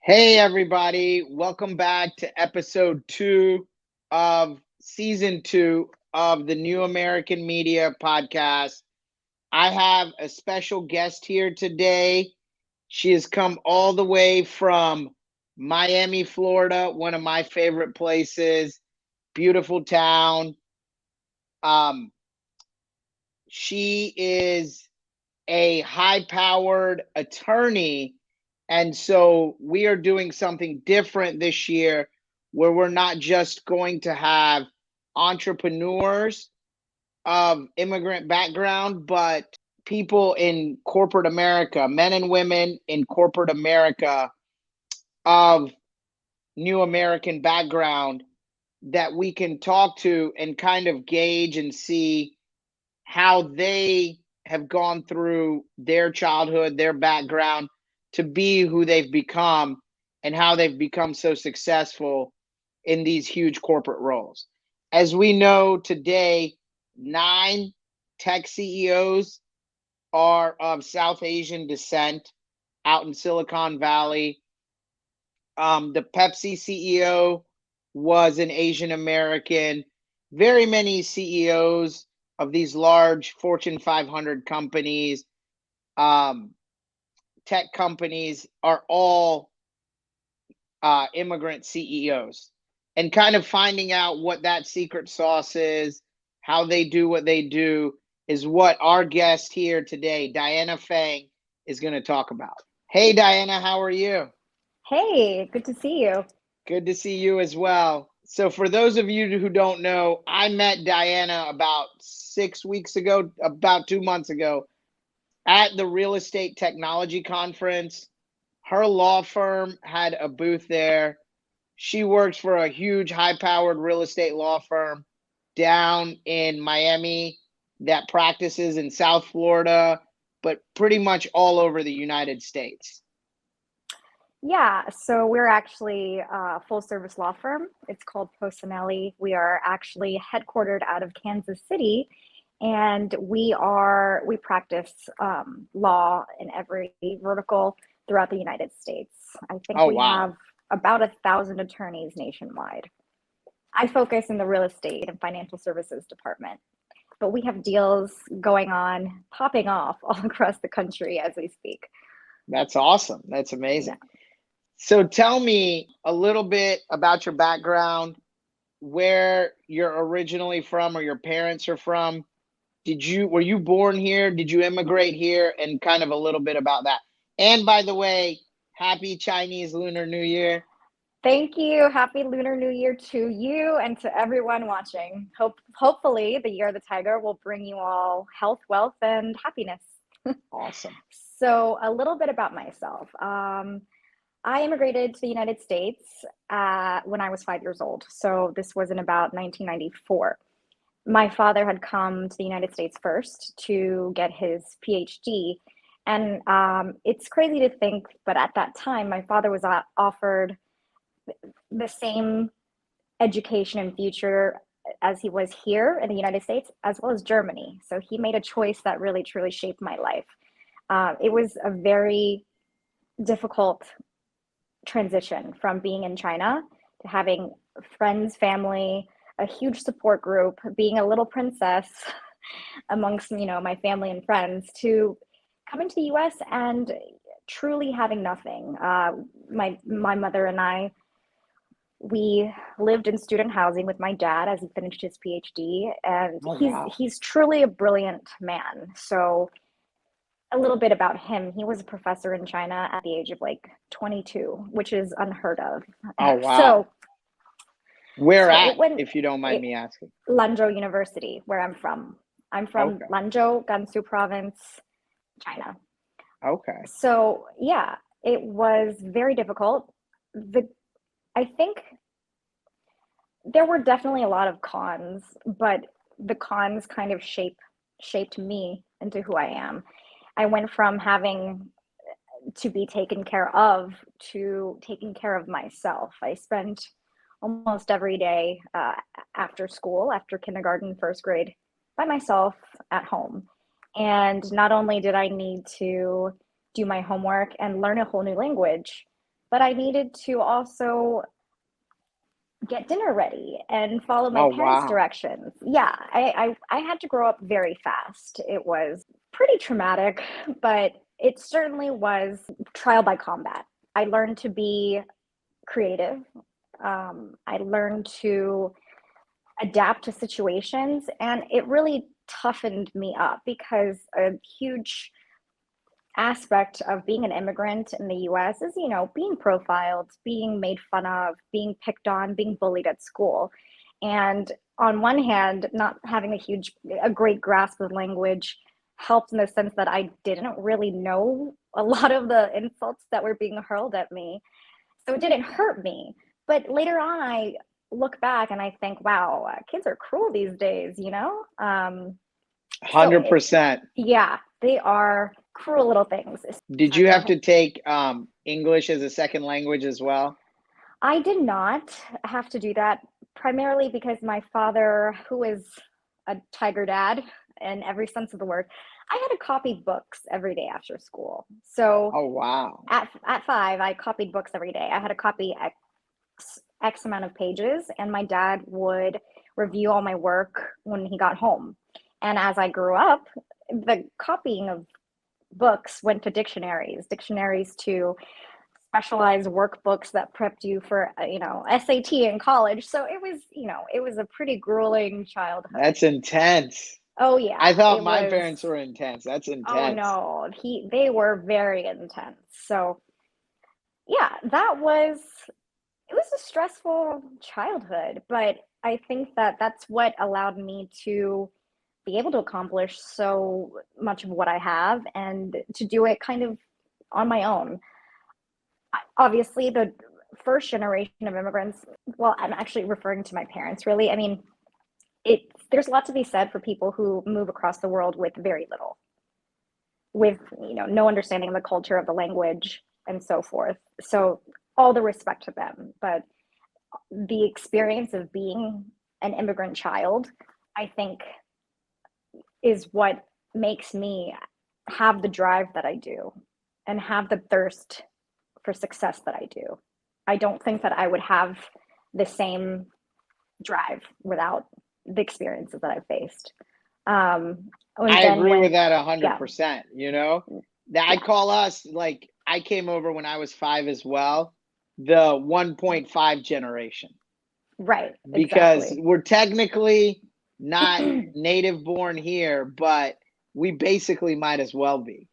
Hey, everybody. Welcome back to episode 2 of season 2 of the New American Media podcast. I have a special guest here today. She has come all the way from Miami, Florida, one of my favorite places, beautiful town. Um, she is a high powered attorney. And so we are doing something different this year where we're not just going to have entrepreneurs of immigrant background, but people in corporate America, men and women in corporate America of new American background that we can talk to and kind of gauge and see how they have gone through their childhood, their background to be who they've become and how they've become so successful in these huge corporate roles. As we know today, 9 tech CEOs are of South Asian descent out in Silicon Valley. The Pepsi CEO was an Asian American. Very many CEOs of these large Fortune 500 companies, tech companies, are all immigrant CEOs. And kind of finding out what that secret sauce is, how they do what they do, is what our guest here today, Diana Feng, is going to talk about. Hey, Diana, how are you? Hey, good to see you. Good to see you as well. So, for those of you who don't know, I met Diana about 6 weeks ago, about 2 months ago, at the Real Estate Technology Conference. Her law firm had a booth there. She works for a huge, high powered real estate law firm down in Miami that practices in South Florida, but pretty much all over the United States. Yeah, so we're actually a full service law firm. It's called Polsinelli. We are actually headquartered out of Kansas City, and we practice law in every vertical throughout the United States. I think Oh, we wow. have about 1,000 attorneys nationwide. I focus in the real estate and financial services department, but we have deals going on, popping off all across the country as we speak. That's awesome. That's Yeah. amazing. So tell me a little bit about your background, where you're originally from or your parents are from. Were you born here? Did you immigrate here? And kind of a little bit about that. And by the way, happy Chinese Lunar New Year. Thank you. Happy Lunar New Year to you and to everyone watching. Hopefully the Year of the Tiger will bring you all health, wealth, and happiness. Awesome. So a little bit about myself. I immigrated to the United States when I was 5 years old. So this was in about 1994. My father had come to the United States first to get his PhD. And it's crazy to think, but at that time, my father was offered the same education and future as he was here in the United States, as well as Germany. So he made a choice that really, truly shaped my life. It was a very difficult transition from being in China to having friends, family, a huge support group, being a little princess amongst my family and friends, to coming to the U.S. and truly having nothing. My mother and I, we lived in student housing with my dad as he finished his PhD, and Oh, he's wow. he's truly a brilliant man. So a little bit about him. He was a professor in China at the age of like 22, which is unheard of. Oh, So wow. Where so at, it went if you don't mind it me asking? Lanzhou University, where I'm from. I'm from Okay. Lanzhou, Gansu province, China. Okay. So yeah, it was very difficult. The I think there were definitely a lot of cons, but the cons kind of shaped me into who I am. I went from having to be taken care of to taking care of myself. I spent almost every day after school, after kindergarten, first grade, by myself at home. And not only did I need to do my homework and learn a whole new language, but I needed to also get dinner ready and follow my Oh, parents' wow. directions. Yeah, I had to grow up very fast. It was pretty traumatic, but it certainly was trial by combat. I learned to be creative. I learned to adapt to situations, and it really toughened me up because a huge aspect of being an immigrant in the US is, being profiled, being made fun of, being picked on, being bullied at school. And on one hand, not having a great grasp of language helped in the sense that I didn't really know a lot of the insults that were being hurled at me. So it didn't hurt me. But later on, I look back and I think, wow, kids are cruel these days, so 100%. yeah, they are cruel little things. Did you have to take English as a second language as well? I did not have to do that primarily because my father, who is a tiger dad in every sense of the word, I had to copy books every day after school. So Oh, wow. at 5, I copied books every day. I had to copy X amount of pages, and my dad would review all my work when he got home. And as I grew up, the copying of books went to dictionaries to specialized workbooks that prepped you for, SAT in college. So it was a pretty grueling childhood. That's intense. Oh I yeah, thought it my was. parents were intense. That's Oh intense. no, they were very intense. So yeah, it was a stressful childhood, but I think that that's what allowed me to be able to accomplish so much of what I have and to do it kind of on my own. Obviously, the first generation of immigrants, well, I'm actually referring to my parents, really. I mean, there's a lot to be said for people who move across the world with very little, with, no understanding of the culture, of the language, and so forth. So all the respect to them. But the experience of being an immigrant child, I think, is what makes me have the drive that I do and have the thirst for success that I do. I don't think that I would have the same drive without the experiences that I've faced. And I then agree with when, that a hundred yeah, percent. You know, that I yeah, call us like I came over when I was 5 as well, the 1.5 generation, right, because exactly. we're technically not native born here, but we basically might as well be.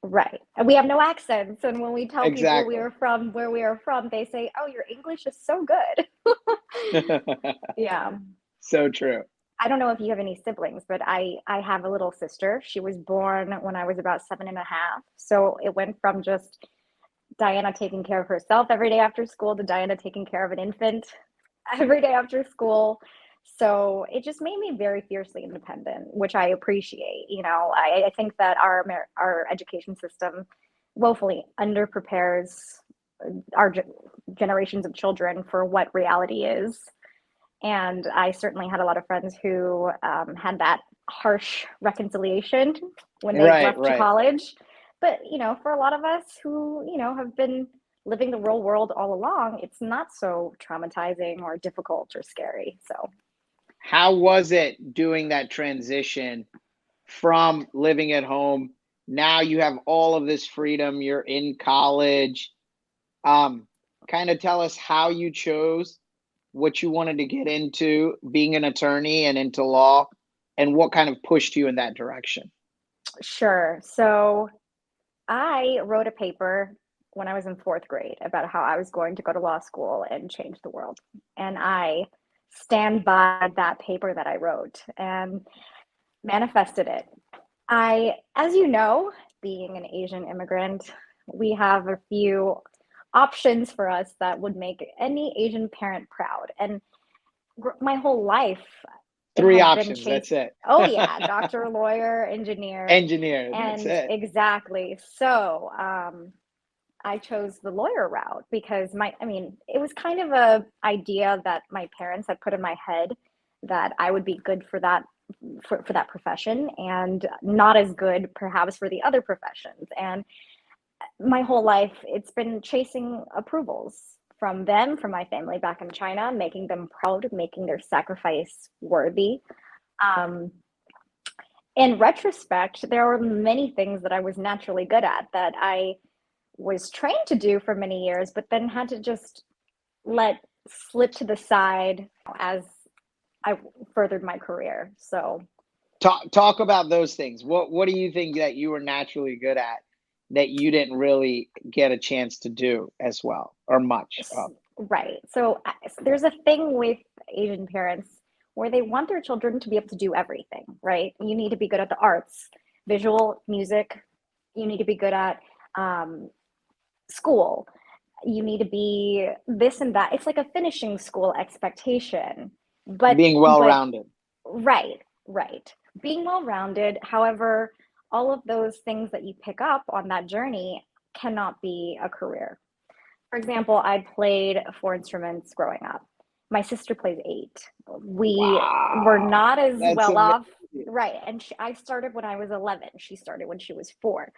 Right. And we have no accents. And when we tell people we Exactly. are from where we are from, they say, oh, your English is so good. Yeah. So true. I don't know if you have any siblings, but I have a little sister. She was born when I was about 7.5. So it went from just Diana taking care of herself every day after school to Diana taking care of an infant every day after school. So it just made me very fiercely independent, which I appreciate. I think that our education system woefully underprepares our generations of children for what reality is. And I certainly had a lot of friends who had that harsh reconciliation when they Right, left to right. college. But, for a lot of us who, have been living the real world all along, it's not so traumatizing or difficult or scary. So, How was it doing that transition from living at home? Now you have all of this freedom, you're in college. Um, Kind of tell us how you chose what you wanted to get into, being an attorney and into law, and what kind of pushed you in that direction. sure. So, I wrote a paper when I was in fourth grade about how I was going to go to law school and change the world. And I stand by that paper that I wrote and manifested it. As you know, being an Asian immigrant, we have a few options for us that would make any Asian parent proud. And my whole life Three had been options, chased. that's it. Oh, yeah, doctor, lawyer, engineer. Engineer, that's And it. exactly. So, I chose the lawyer route because it was kind of a idea that my parents had put in my head that I would be good for that profession and not as good perhaps for the other professions. And my whole life, it's been chasing approvals from them, from my family back in China, making them proud, making their sacrifice worthy. Um, in retrospect, there were many things that I was naturally good at that I was trained to do for many years, but then had to just let slip to the side as I furthered my career. So Talk about those things. What do you think that you were naturally good at that you didn't really get a chance to do as well or much of? right. So there's a thing with Asian parents where they want their children to be able to do everything, right? You need to be good at the arts, visual, music. You need to be good at um, school. You need to be this and that. It's like a finishing school expectation. Being But well-rounded. right, right. Being well-rounded, however, all of those things that you pick up on that journey cannot be a career. For example, I played 4 instruments growing up. My sister plays 8. We were Wow. not as That's well off, amazing. right? And I started when I was 11. She started when she was 4.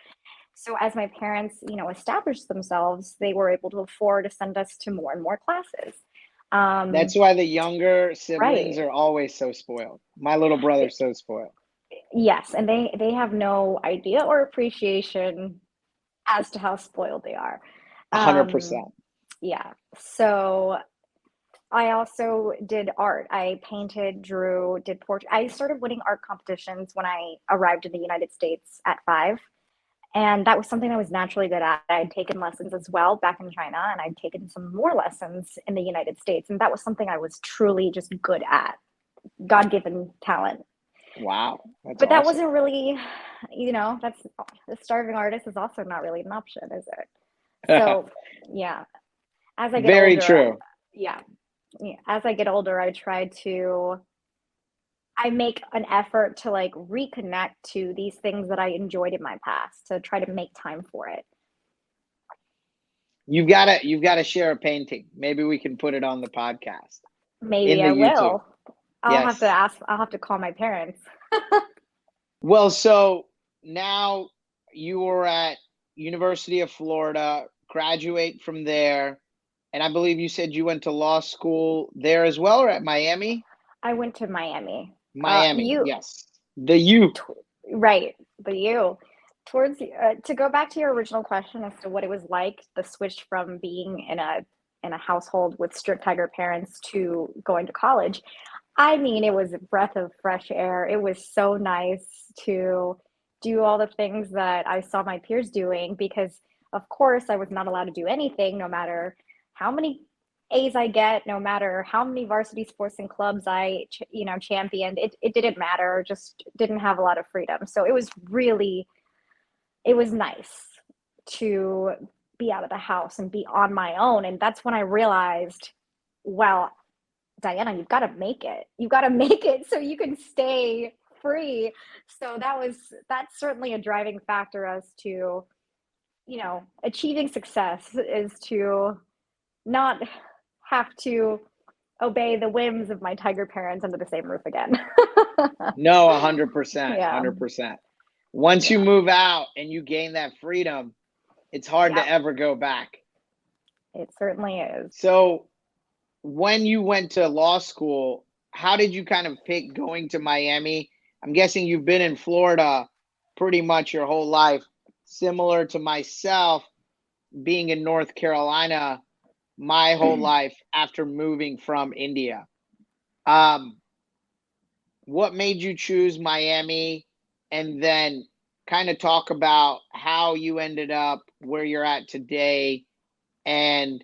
So as my parents, established themselves, they were able to afford to send us to more and more classes. That's Um, why the younger siblings right. are always so spoiled. My little brother's so spoiled. Yes, and they have no idea or appreciation as to how spoiled they are. Um, 100%. yeah. So I also did art. I painted, drew, did portrait. I started winning art competitions when I arrived in the United States at 5. And that was something I was naturally good at. I'd taken lessons as well back in China, and I'd taken some more lessons in the United States. And that was something I was truly just good at, God given talent. Wow. That's But that awesome. wasn't really, that's the starving artist is also not really an option, is it? So, yeah, as I get Very older, true. yeah, yeah, as I get older, I make an effort to like reconnect to these things that I enjoyed in my past to try to make time for it. You've gotta share a painting. Maybe we can put it on the podcast in Maybe the I YouTube. will. Yes. I'll have to call my parents. Well, so now you were at University of Florida, graduate from there, and I believe you said you went to law school there as well, or at Miami? I went to Miami. Miami, You yes. The U. right, but you towards to go back to your original question as to what it was like the switch from being in a household with strict tiger parents to going to college. I mean, it was a breath of fresh air. It was so nice to do all the things that I saw my peers doing because, of course, I was not allowed to do anything, no matter how many A's I get, no matter how many varsity sports and clubs championed. It didn't matter. Just didn't have a lot of freedom. So it was nice to be out of the house and be on my own. And that's when I realized, well, Diana, you've got to make it. You've got to make it so you can stay free. So that's certainly a driving factor as to, achieving success is to not have to obey the whims of my tiger parents under the same roof again. No, 100%, Yeah. 100%. Once you Yeah. move out and you gain that freedom, it's hard to Yeah. ever go back. It certainly is. So, when you went to law school, how did you kind of pick going to Miami? I'm guessing you've been in Florida pretty much your whole life, similar to myself being in North Carolina my whole life after moving from India. Um, what made you choose Miami? And then kind of talk about how you ended up where you're at today and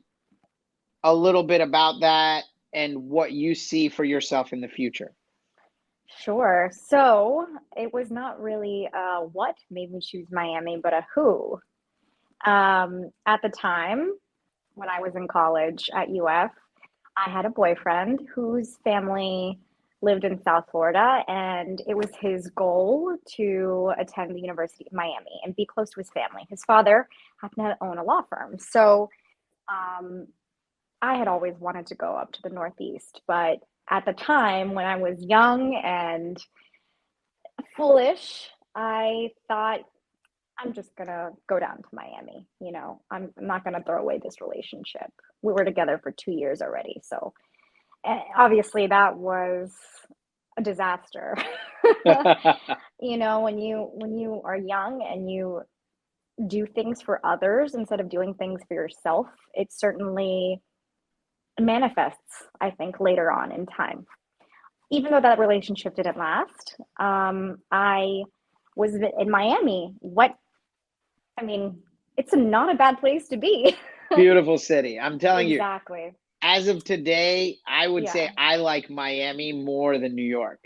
a little bit about that and what you see for yourself in the future. Sure. So it was not really what made me choose Miami, but a who. At the time when I was in college at UF, I had a boyfriend whose family lived in South Florida, and it was his goal to attend the University of Miami and be close to his family. His father happened to own a law firm. So um, I had always wanted to go up to the Northeast, but at the time when I was young and foolish, I thought I'm just gonna go down to Miami. I'm not gonna throw away this relationship. We were together for 2 years already, so obviously that was a disaster. When you are young and you do things for others instead of doing things for yourself, it certainly manifests, I think, later on in time. Even though that relationship didn't last, I was in Miami. I mean, it's not a bad place to be. Beautiful city. I'm telling you, Exactly. as of today, I would Yeah. say I like Miami more than New York.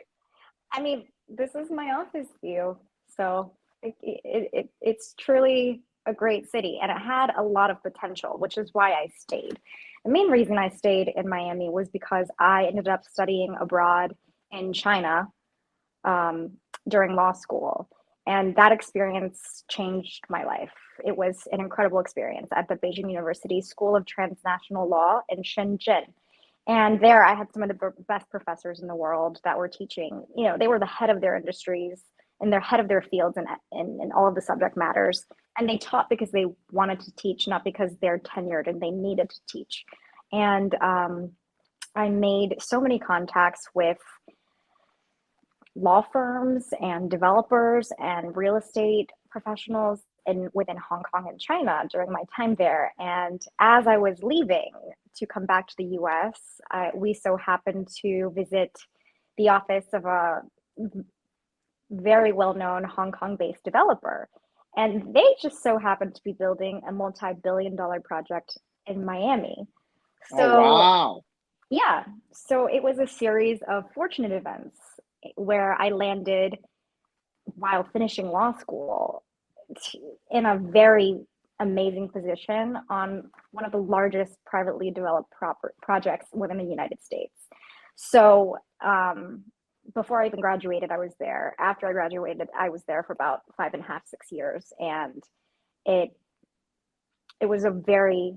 I mean, this is my office view, so it's truly a great city, and it had a lot of potential, which is why I stayed. The main reason I stayed in Miami was because I ended up studying abroad in China um, during law school, and that experience changed my life. It was an incredible experience at the Beijing University School of Transnational Law in Shenzhen. And there I had some of the best professors in the world that were teaching. They were the head of their industries and they're head of their fields and all of the subject matters. And they taught because they wanted to teach, not because they're tenured and they needed to teach. And I made so many contacts with law firms and developers and real estate professionals within Hong Kong and China during my time there. And as I was leaving to come back to the US, we so happened to visit the office of a very well-known Hong Kong-based developer. And they just so happened to be building a multi-billion-dollar project in Miami. Oh, So wow. yeah, so it was a series of fortunate events where I landed while finishing law school in a very amazing position on one of the largest privately developed projects within the United States. So before I even graduated, I was there. After I graduated, I was there for about 5.5, 6 years, and it was a very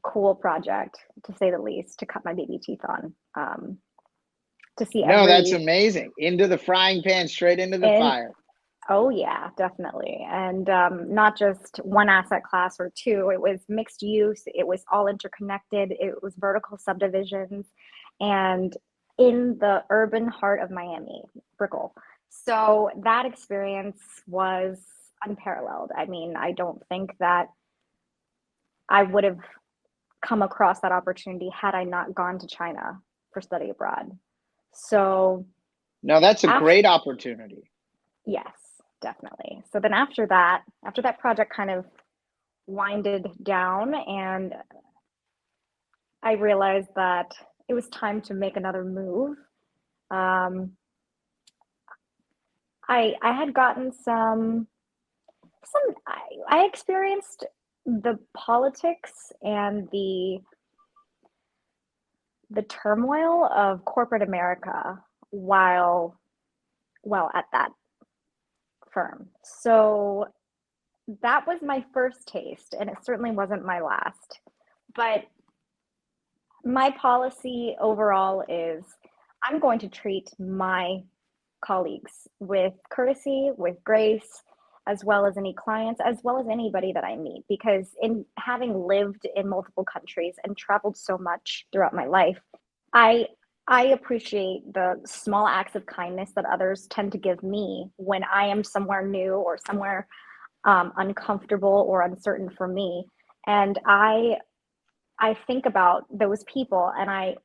cool project, to say the least, to cut my baby teeth on. To see No, that's every amazing. Into the frying pan, straight into the and fire. oh yeah, definitely. And not just one asset class or two, it was mixed use, it was all interconnected, it was vertical subdivisions, and in the urban heart of Miami, Brickell. So that experience was unparalleled. I mean, I don't think that I would have come across that opportunity had I not gone to China for study abroad. So No, that's a after, great opportunity. yes, definitely. So then after that project kind of winded down, and I realized that it was time to make another move. Um, I had gotten I experienced the politics and the turmoil of corporate America while at that firm. So that was my first taste, and it certainly wasn't my last. But my policy overall is I'm going to treat my colleagues with courtesy, with grace, as well as any clients, as well as anybody that I meet. Because in having lived in multiple countries and traveled so much throughout my life, I I appreciate the small acts of kindness that others tend to give me when I am somewhere new or somewhere uncomfortable or uncertain for me. And I think about those people and I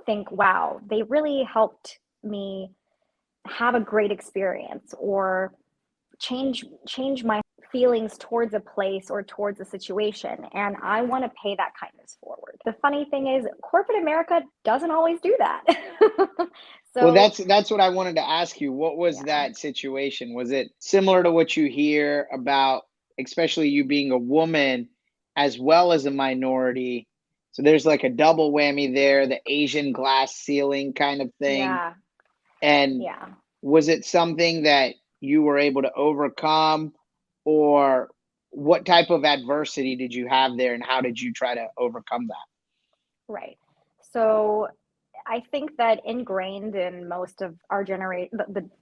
think, wow, they really helped me have a great experience or change my feelings towards a place or towards a situation, and I want to pay that kindness forward. The funny thing is corporate America doesn't always do that. Well, So that's what I wanted to ask you. What was yeah. that situation? Was it similar to what you hear about, especially you being a woman as well as a minority? So there's like a double whammy there, the Asian glass ceiling kind of thing. Yeah. And Yeah. was it something that you were able to overcome, or what type of adversity did you have there and how did you try to overcome that? Right. So I think that ingrained in most of our generation,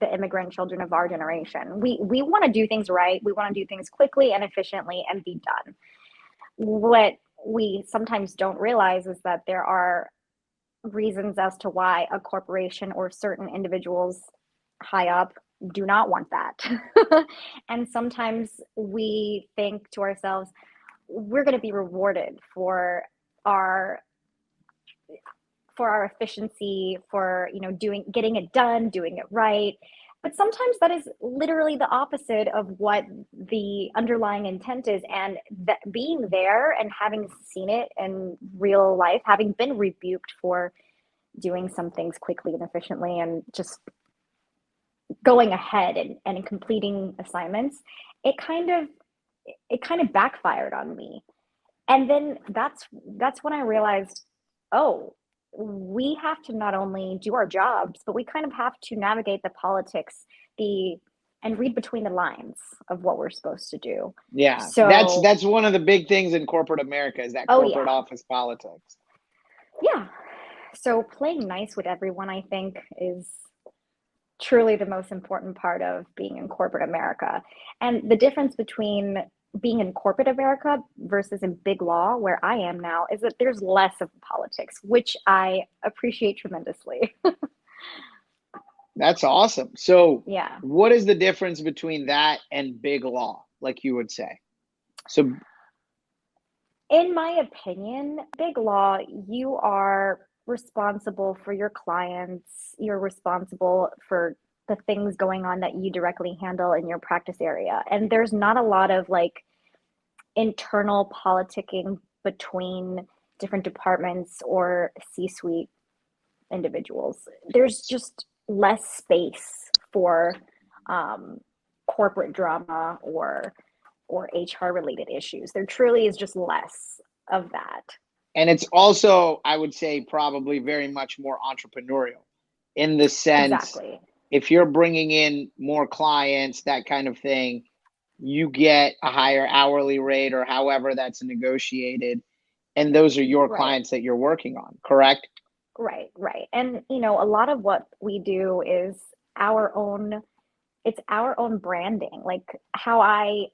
the immigrant children of our generation, we want to do things right. We want to do things quickly and efficiently and be done. What we sometimes don't realize is that there are reasons as to why a corporation or certain individuals high up do not want that. And sometimes we think to ourselves, we're going to be rewarded our for our efficiency, for getting it done, doing it right. But sometimes that is literally the opposite of what the underlying intent is. And that being there and having seen it in real life, having been rebuked for doing some things quickly and efficiently and just going ahead and completing assignments, it kind of backfired on me. And then that's when I realized, oh, we have to not only do our jobs, but we kind of have to navigate the politics, and read between the lines of what we're supposed to do. Yeah, So that's one of the big things in corporate America is that oh corporate yeah, office politics. yeah. So playing nice with everyone, I think, is truly the most important part of being in corporate America. And the difference between being in corporate America versus in big law, where I am now, is that there's less of politics, which I appreciate tremendously. That's awesome. So, Yeah. what is the difference between that and big law, like you would say? So, In my opinion, big law, you are responsible for your clients, you're responsible for the things going on that you directly handle in your practice area. And there's not a lot of like internal politicking between different departments or C-suite individuals. There's just less space for corporate drama or HR related issues. There truly is just less of that. and it's also, I would say, probably very much more entrepreneurial in the sense Exactly. if you're bringing in more clients, that kind of thing, you get a higher hourly rate or however that's negotiated. And those are your Right. clients that you're working on, correct? Right, right. And a lot of what we do is our own it's our own branding. Like how I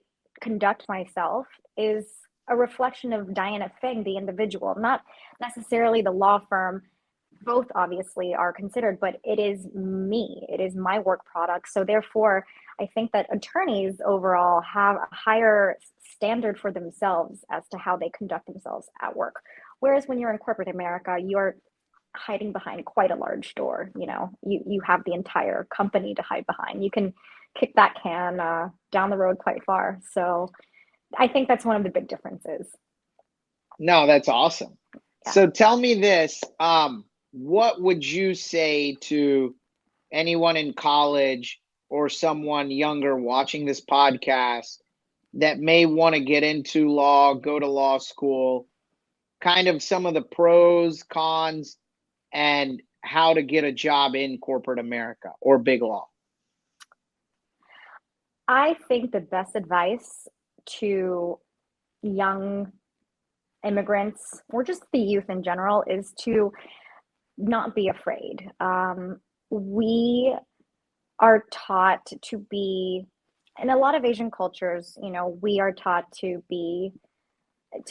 conduct myself is a reflection of Diana Feng, the individual, not necessarily the law firm. Both obviously are considered, but it is me. It is my work product. So therefore, I think that attorneys overall have a higher standard for themselves as to how they conduct themselves at work. Whereas when you're in corporate America, you're hiding behind quite a large door. You have the entire company to hide behind. You can kick that can down the road quite far. So I think that's one of the big differences. No, that's awesome. Yeah. So tell me this, what would you say to anyone in college or someone younger watching this podcast that may want to get into law, go to law school, kind of some of the pros, cons, and how to get a job in corporate America or big law? I think the best advice to young immigrants or just the youth in general is to not be afraid. We are taught to be, in a lot of Asian cultures, we are taught to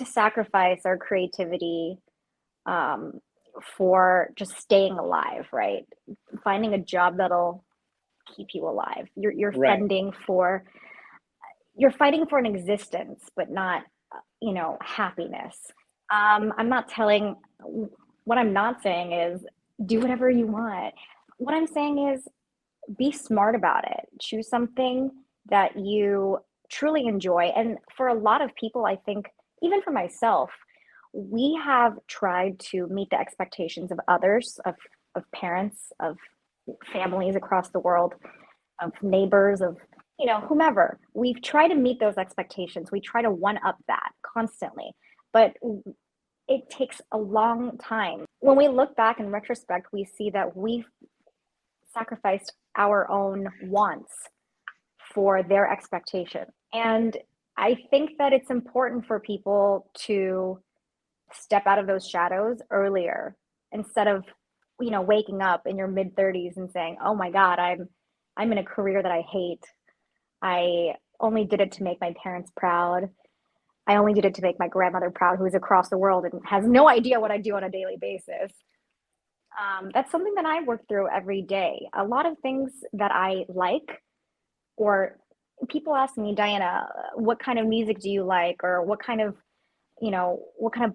sacrifice our creativity um, for just staying alive, right? Finding a job that'll keep you alive. You're Right. fending for, you're fighting for an existence, but not, happiness. I'm not telling, what I'm not saying is do whatever you want. What I'm saying is be smart about it. Choose something that you truly enjoy. And for a lot of people, I think, even for myself, we have tried to meet the expectations of others, of parents, of families across the world, of neighbors, of whomever. We've tried to meet those expectations. We try to one up that constantly, but it takes a long time. When we look back in retrospect, we see that we've sacrificed our own wants for their expectation. And I think that it's important for people to step out of those shadows earlier instead of waking up in your mid 30s and saying, "Oh my God, I'm in a career that I hate. I only did it to make my parents proud. I only did it to make my grandmother proud, who is across the world and has no idea what I do on a daily basis." That's something that I work through every day. A lot of things that I like, or people ask me, Diana, what kind of music do you like, or what kind of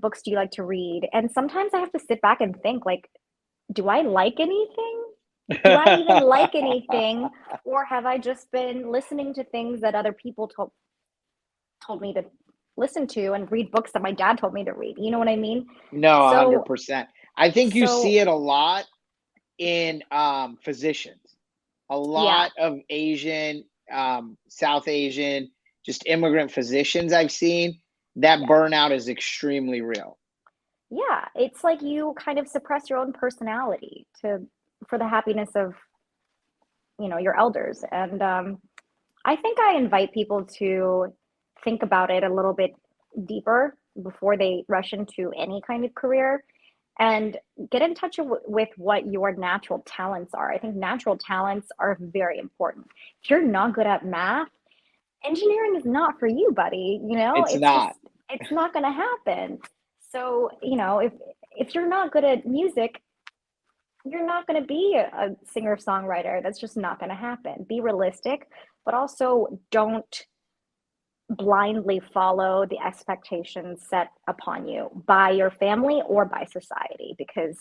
books do you like to read? And sometimes I have to sit back and think, like, do I like anything? Do I even like anything? Or have I just been listening to things that other people told me to listen to, and read books that my dad told me to read? You know what I mean? No, So 100%. I think you see so it a lot in physicians. A yeah, lot of Asian, South Asian, just immigrant physicians I've seen, that yeah. burnout is extremely real. Yeah, it's like you kind of suppress your own personality to for the happiness of, your elders. And I think I invite people to think about it a little bit deeper before they rush into any kind of career, and get in touch with what your natural talents are. I think natural talents are very important. If you're not good at math, engineering is not for you, buddy. It's It's just, not. it's not going to happen. So, if you're not good at music, you're not going to be a singer songwriter. That's just not going to happen. Be realistic, but also don't blindly follow the expectations set upon you by your family or by society, because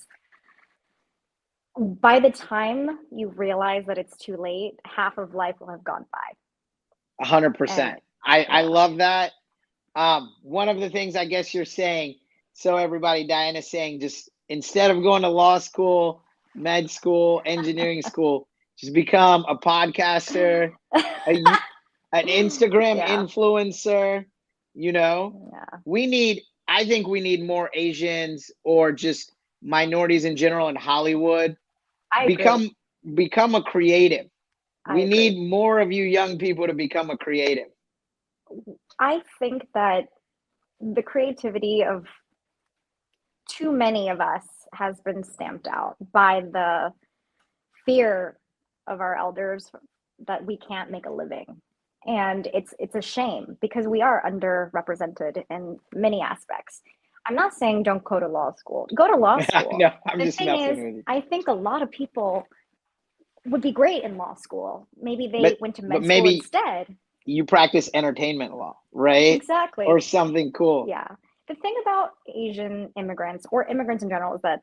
by the time you realize that it's too late, half of life will have gone by. And 100%. I yeah, love that. One of the things I guess you're saying, so everybody, Diana's saying, just instead of going to law school, med school, engineering school, just become a podcaster, a, an Instagram yeah, influencer. You know, yeah, we need, I think we need more Asians or just minorities in general in Hollywood. I agree. Become become a creative. I We agree. need more of you young people to become a creative. I think that the creativity of too many of us has been stamped out by the fear of our elders that we can't make a living. And it's a shame, because we are underrepresented in many aspects. I'm not saying don't go to law school. Go to law school. No, I'm The just thing messing is, with you. I think a lot of people would be great in law school. Maybe But they went to but med school maybe instead. you practice entertainment law, right? Exactly. Or something cool. Yeah. The thing about Asian immigrants, or immigrants in general, is that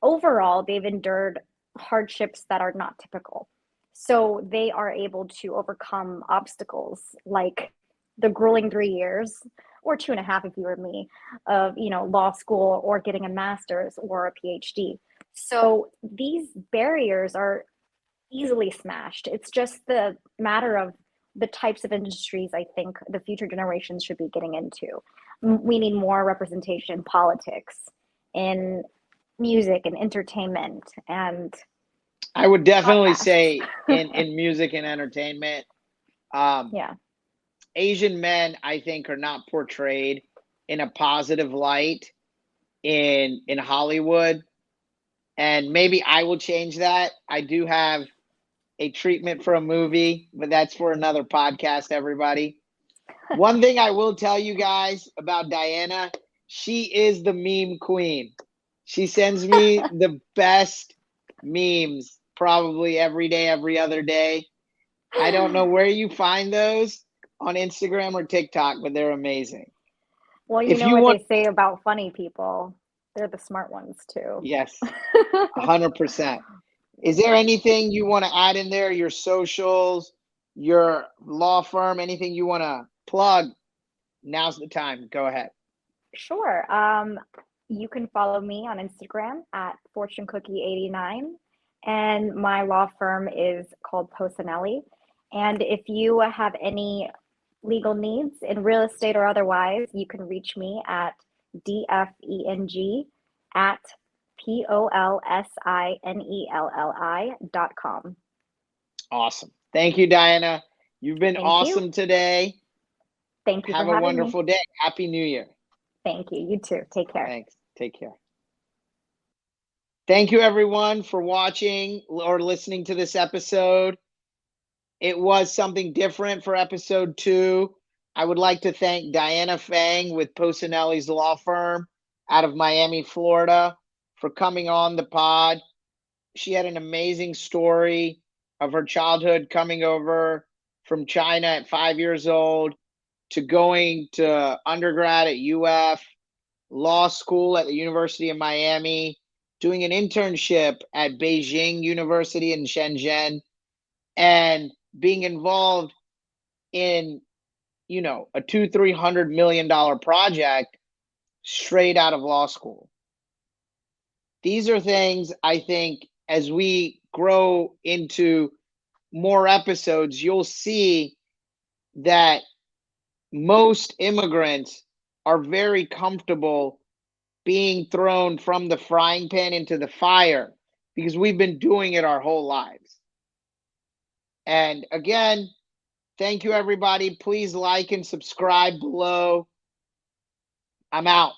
overall they've endured hardships that are not typical. So they are able to overcome obstacles like the grueling 3 years, or 2.5 if you were me, of law school, or getting a master's or a PhD. So these barriers are easily smashed. It's just the matter of the types of industries I think the future generations should be getting into. We need more representation in politics, in music and entertainment, and I would definitely podcasts. say in music and entertainment, um, Yeah, Asian men, I think, are not portrayed in a positive light in Hollywood, and maybe I will change that. I do have a treatment for a movie, but that's for another podcast, everybody. One thing I will tell you guys about Diana, she is the meme queen. She sends me the best memes probably every day, every other day. I don't know where you find those on Instagram or TikTok, but they're amazing. well, you If know you what want, they say about funny people, they're the smart ones too. yes, 100%. Is there anything you want to add in there? Your socials, your law firm, anything you want to plug? Now's the time. Go ahead. Sure. You can follow me on Instagram at fortunecookie89, and my law firm is called Polsinelli. And if you have any legal needs in real estate or otherwise, you can reach me at dfeng at polsinelli.com. Awesome. Thank you, Diana. You've been Thank you. awesome today. Thank you for Have a having me. wonderful day. Happy New Year. Thank you. You too. Take care. Thanks. Take care. Thank you, everyone, for watching or listening to this episode. It was something different for episode 2. I would like to thank Diana Feng with Polsinelli's law firm out of Miami, Florida, for coming on the pod. She had an amazing story of her childhood coming over from China at 5 years old to going to undergrad at UF, law school at the University of Miami, doing an internship at Beijing University in Shenzhen, and being involved in, a $200-300 million project straight out of law school. These are things I think as we grow into more episodes, you'll see that most immigrants are very comfortable being thrown from the frying pan into the fire because we've been doing it our whole lives. And again, thank you, everybody. Please like and subscribe below. I'm out.